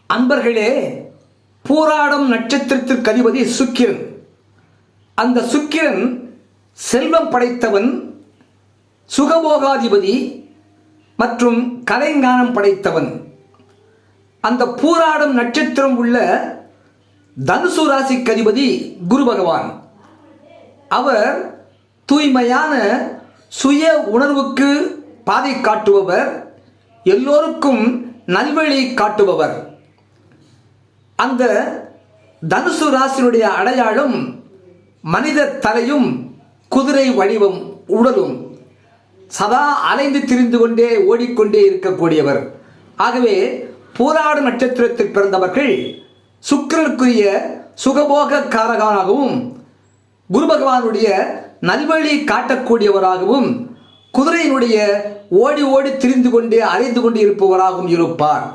அன்பர்களே, பூராடம் நட்சத்திரத்திற்கு அதிபதி சுக்கிரன். அந்த சுக்கிரன் செல்வம் படைத்தவன், சுகபோகாதிபதி மற்றும் கலைஞானம் படைத்தவன். அந்த பூராடம் நட்சத்திரம் உள்ள தனுசு ராசிக்கு அதிபதி குரு பகவான். அவர் தூய்மையான சுய உணர்வுக்கு பாதை காட்டுபவர், எல்லோருக்கும் நல்வழி காட்டுபவர். அந்த தனுசு ராசியினுடைய அடையாளம் மனித தலையும் குதிரை வடிவம் உடலும், சதா அலைந்து திரிந்து கொண்டே ஓடிக்கொண்டே இருக்கக்கூடியவர். ஆகவே பூராட நட்சத்திரத்தில் பிறந்தவர்கள் சுக்கிரனுக்குரிய சுகபோக காரகனாகவும், குரு பகவானுடைய நல்வழி காட்டக்கூடியவராகவும், குதிரையினுடைய ஓடி ஓடி திரிந்து கொண்டே அலைந்து கொண்டு இருப்பவராகவும் இருப்பார்.